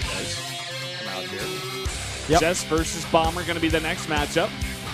time he does come out here. Yep. Zest versus Bomber going to be the next matchup.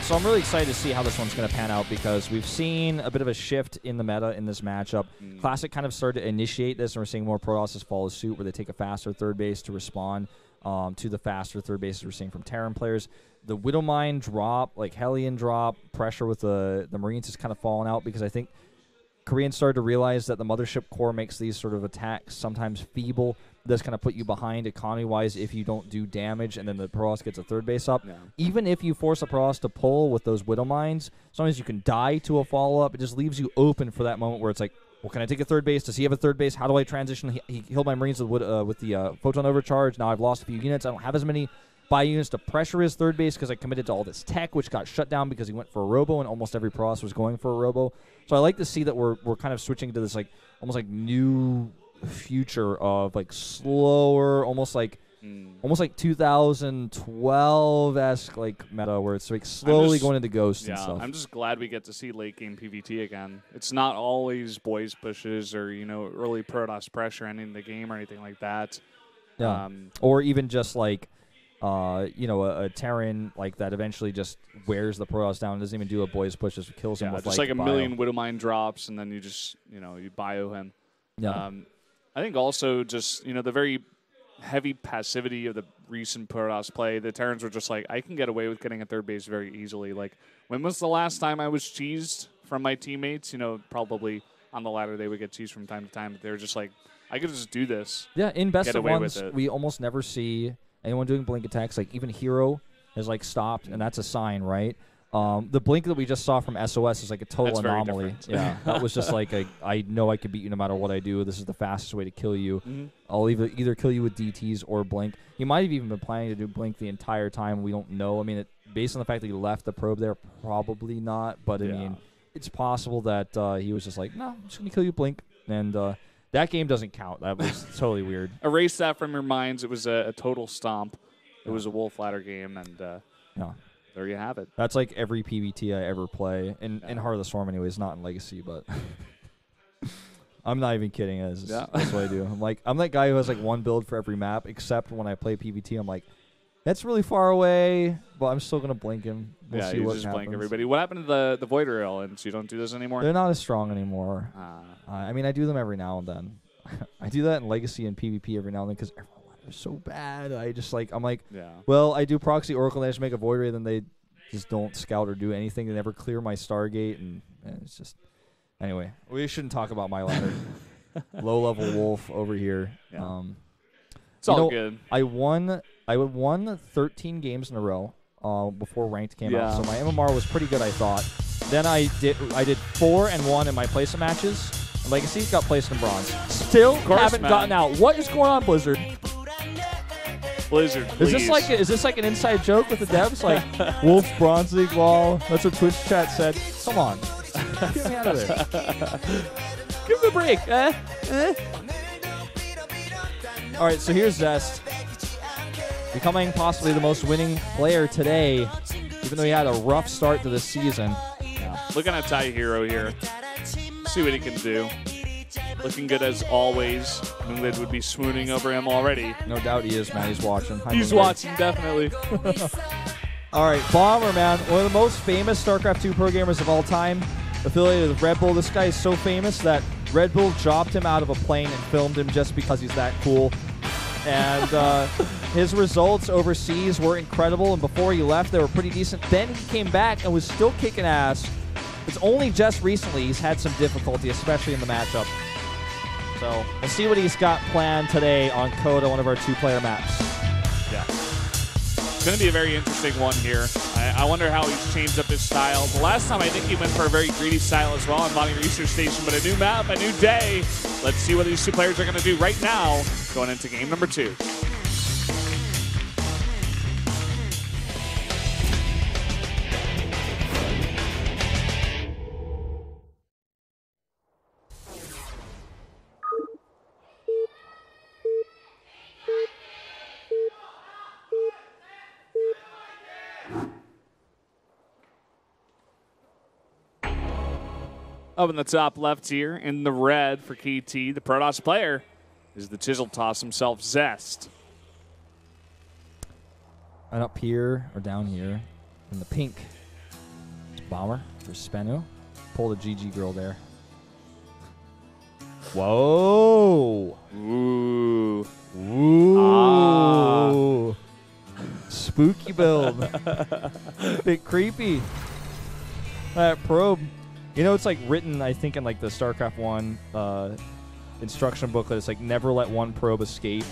So I'm really excited to see how this one's going to pan out because we've seen a bit of a shift in the meta in this matchup. Classic kind of started to initiate this, and we're seeing more Protosses follow suit where they take a faster third base to respond to the faster third bases we're seeing from Terran players. The Widowmine drop, like Hellion drop, pressure with the Marines has kind of fallen out because I think Koreans started to realize that the Mothership core makes these sort of attacks sometimes feeble. This kind of put you behind economy-wise if you don't do damage, and then the Protoss gets a third base up. Yeah. Even if you force a Protoss to pull with those Widow Mines, sometimes you can die to a follow-up. It just leaves you open for that moment where it's like, well, can I take a third base? Does he have a third base? How do I transition? He killed my Marines with the Photon Overcharge. Now I've lost a few units. I don't have as many bio units to pressure his third base because I committed to all this tech, which got shut down because he went for a Robo, and almost every Protoss was going for a Robo. So I like to see that we're kind of switching to this like almost like new future of like slower, almost like 2012-esque like meta where it's like slowly going into Ghost and stuff. I'm just glad we get to see late game PvT again. It's not always boys pushes or early Protoss pressure ending the game or anything like that. Yeah, or even just like a Terran like that eventually just wears the Protoss down and doesn't even do a boys push, just kills him with just like a million Widowmine drops, and then you just you bio him. Yeah. I think also just the very heavy passivity of the recent Protoss play. The Terrans were just like, I can get away with getting a third base very easily. Like, when was the last time I was cheesed from my teammates? probably on the ladder they would get cheesed from time to time. But they were just like, I could just do this. Yeah, in best of ones, we almost never see anyone doing blink attacks. Like, even Hero has like stopped, and that's a sign, right? The blink that we just saw from SOS is like a total anomaly. Yeah, that was just like I know I can beat you no matter what I do. This is the fastest way to kill you. I'll either kill you with DTs or blink. He might have even been planning to do blink the entire time. We don't know. I mean, based on the fact that he left the probe there, probably not. But I mean, it's possible that he was just like, no, I'm just gonna kill you blink, and that game doesn't count. That was totally weird. Erase that from your minds. It was a total stomp. It was a Wolf Ladder game, and there you have it. That's like every PvT I ever play. In Heart of the Storm anyways, not in Legacy, but I'm not even kidding. That's what I do. I'm that guy who has like one build for every map, except when I play PvT, I'm like, that's really far away, but I'm still going to blink him. We'll see what happens. Blink everybody. What happened to the Void Railings? You don't do this anymore? They're not as strong anymore. I mean, I do them every now and then. I do that in Legacy and PvP every now and then because everyone are so bad. I'm like, well, I do proxy Oracle, and I just make a Void Ray, then they just don't scout or do anything. They never clear my Stargate, and it's just... Anyway, we shouldn't talk about my ladder. Low-level Wolf over here. Yeah. It's all good. I won 13 games in a row before Ranked came out, so my MMR was pretty good, I thought. Then I did 4-1 in my placement matches. Legacy got placed in bronze. Still haven't gotten out. What is going on, Blizzard? Blizzard, please. Is this like an inside joke with the devs? Like Wolf's Bronze League wall? That's what Twitch chat said. Come on, get me out of there. Give him a break. All right, so here's Zest, becoming possibly the most winning player today, even though he had a rough start to the season. Looking at Ty Hero here. See what he can do. Looking good as always. Moonglid would be swooning over him already. No doubt he is, man. He's watching. He's watching, definitely. All right, Bomber, man. One of the most famous StarCraft 2 pro gamers of all time. Affiliated with Red Bull. This guy is so famous that Red Bull dropped him out of a plane and filmed him just because he's that cool. And his results overseas were incredible. And before he left, they were pretty decent. Then he came back and was still kicking ass. It's only just recently he's had some difficulty, especially in the matchup. So we'll see what he's got planned today on Coda, one of our 2-player maps. Yeah. It's going to be a very interesting one here. I wonder how he's changed up his style. The last time I think he went for a very greedy style as well on Bonnie Research Station, but a new map, a new day. Let's see what these 2 players are going to do right now going into game number 2. Up in the top left here, in the red for KT, the Protoss player is the Chisel Toss himself, Zest. And up here, or down here, in the pink, it's Bomber for SBENU. Pull the GG girl there. Whoa! Ooh. Ooh. Spooky build. Bit creepy. That probe. You know, it's like written, I think, in like the Starcraft 1 instruction booklet. It's like never let one probe escape.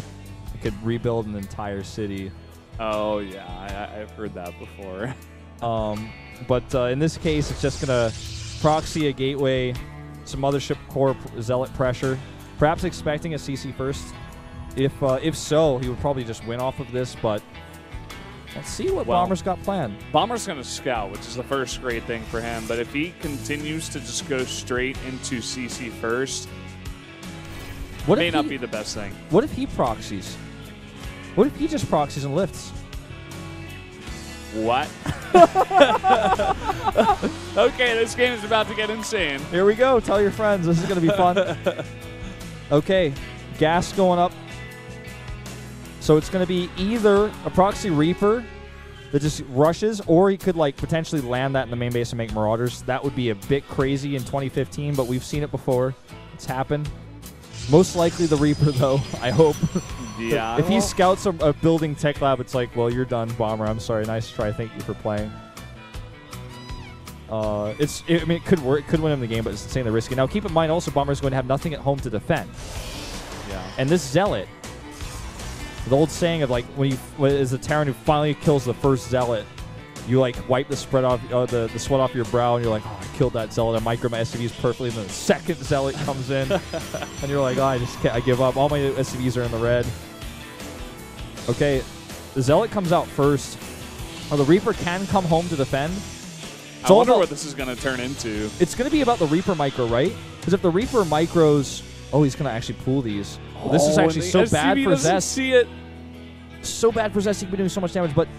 It could rebuild an entire city. Oh, yeah. I've heard that before. But in this case, it's just going to proxy a gateway, some mothership core zealot pressure, perhaps expecting a CC first. If so, he would probably just win off of this, but let's see what Bomber's got planned. Bomber's going to scout, which is the first great thing for him, but if he continues to just go straight into CC first, it may not be the best thing. What if he proxies? What if he just proxies and lifts? What? Okay, this game is about to get insane. Here we go. Tell your friends. This is going to be fun. Okay, gas going up. So it's going to be either a proxy Reaper that just rushes, or he could like potentially land that in the main base and make Marauders. That would be a bit crazy in 2015, but we've seen it before. It's happened. Most likely the Reaper, though, I hope. Yeah. If he scouts a building tech lab, it's like, well, you're done, Bomber. I'm sorry. Nice try. Thank you for playing. I mean, it could work. It could win him the game, but it's insanely risky. Now, keep in mind, also, Bomber's going to have nothing at home to defend. Yeah. And this Zealot, the old saying of, like, when is the Terran who finally kills the first Zealot, you, like, wipe the spread off, the sweat off your brow, and you're like, oh, I killed that Zealot. I micro my SCVs perfectly, and then the second Zealot comes in, and you're like, oh, I give up. All my SCVs are in the red. Okay, the Zealot comes out first. Oh, the Reaper can come home to defend. I wonder what this is going to turn into. It's going to be about the Reaper micro, right? Because if the Reaper micros... Oh, he's going to actually pool these. Well, this is actually so bad for Zest. See it. So bad for Zest. He can be doing so much damage, but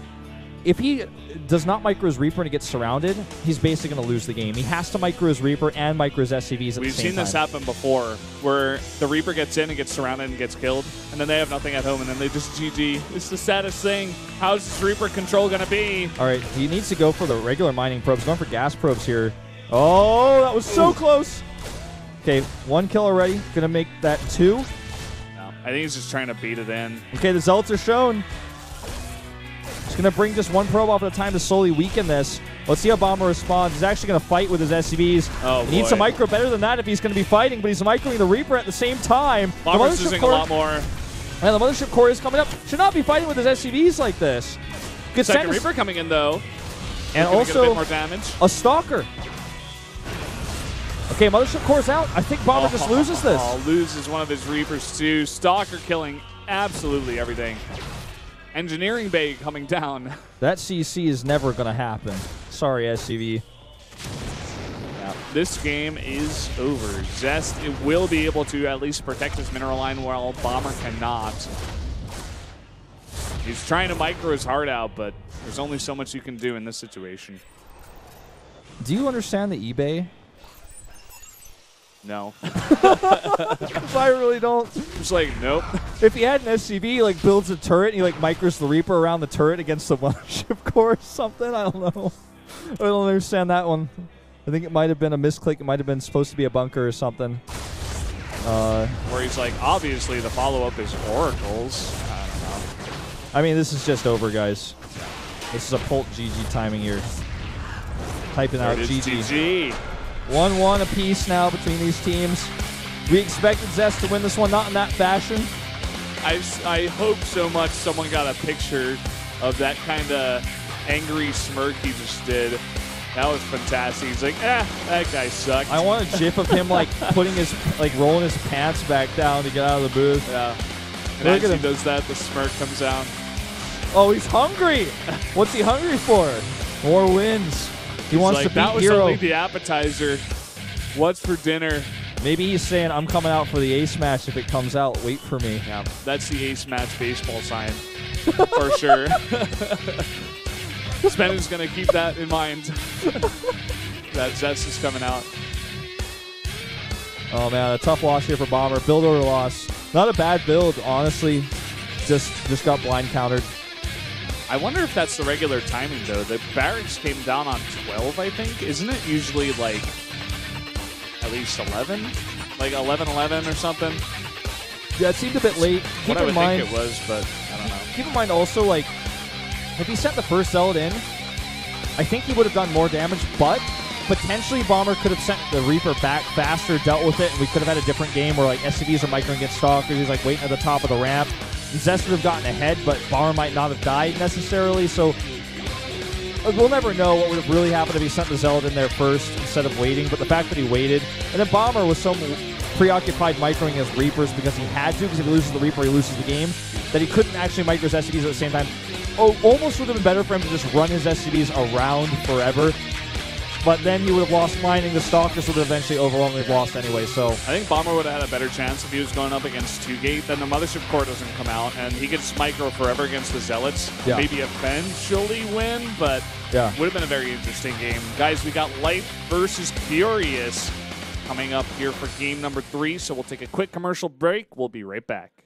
if he does not micro his Reaper and he gets surrounded, he's basically going to lose the game. He has to micro his Reaper and micro his SCVs at the same time. We've seen this happen before, where the Reaper gets in and gets surrounded and gets killed, and then they have nothing at home, and then they just GG. It's the saddest thing. How's this Reaper control going to be? All right, he needs to go for the regular mining probes. Going for gas probes here. Oh, that was so close. Okay, 1 kill already. Going to make that 2. No, I think he's just trying to beat it in. Okay, the Zealots are shown. He's going to bring just 1 probe off at a time to slowly weaken this. Let's see how Bomber responds. He's actually going to fight with his SCVs. Oh, he needs to micro better than that if he's going to be fighting, but he's microing the Reaper at the same time. Bomber's using a lot more. And the Mothership Core is coming up. Should not be fighting with his SCVs like this. Good second Reaper coming in, though. And also get a bit more damage. A Stalker. Okay, Mothership Core's out. I think Bomber just loses this. Loses one of his Reapers, too. Stalker killing absolutely everything. Engineering Bay coming down. That CC is never going to happen. Sorry, SCV. Yeah, this game is over. Zest will be able to at least protect his mineral line while Bomber cannot. He's trying to micro his heart out, but there's only so much you can do in this situation. Do you understand the eBay? No. I really don't. Just like, nope. If he had an SCV, he like builds a turret and he like micros the Reaper around the turret against the Mothership Core or something. I don't know. I don't understand that one. I think it might have been a misclick. It might have been supposed to be a bunker or something. Where he's like, obviously the follow-up is Oracles. I don't know. I mean, this is just over, guys. This is a Pult GG timing here. Typing out GG. 1-1 apiece now between these teams. We expected Zest to win this one, not in that fashion. I hope so much someone got a picture of that kind of angry smirk he just did. That was fantastic. He's like, that guy sucked. I want a gif of him like putting his, like rolling his pants back down to get out of the booth. Yeah. And as he does that, the smirk comes down. Oh, he's hungry. What's he hungry for? More wins. He wants to beat that was Hero. only the appetizer. What's for dinner? Maybe he's saying, I'm coming out for the ace match if it comes out. Wait for me. Yeah, that's the ace match baseball sign for sure. SBENU's going to keep that in mind. That Zest is coming out. Oh, man, a tough loss here for Bomber. Build order loss. Not a bad build, honestly. Just got blind countered. I wonder if that's the regular timing, though. The barracks came down on 12, I think. Isn't it usually, like, at least 11? Like 11-11 or something? Yeah, it seemed a bit late. What I would think it was, but I don't know. Keep in mind also, like, if he sent the first Zealot in, I think he would have done more damage, but potentially Bomber could have sent the Reaper back faster, dealt with it, and we could have had a different game where, like, SCVs are microing against Stalkers. He's, like, waiting at the top of the ramp. Zest would have gotten ahead, but Bomber might not have died necessarily, so we'll never know what would have really happened if he sent the Zealot in there first instead of waiting, but the fact that he waited, and then Bomber was so preoccupied microing his Reapers because he had to, because if he loses the Reaper, he loses the game, that he couldn't actually micro his SCVs at the same time. Almost would have been better for him to just run his SCVs around forever, but then he would have lost mining. The Stalkers would have eventually overwhelmingly lost anyway, so I think Bomber would have had a better chance if he was going up against 2-Gate. Then the Mothership Core doesn't come out, and he gets micro forever against the Zealots. Yeah. Maybe eventually win, but yeah, would have been a very interesting game. Guys, we got Light versus Furious coming up here for game number 3, so we'll take a quick commercial break. We'll be right back.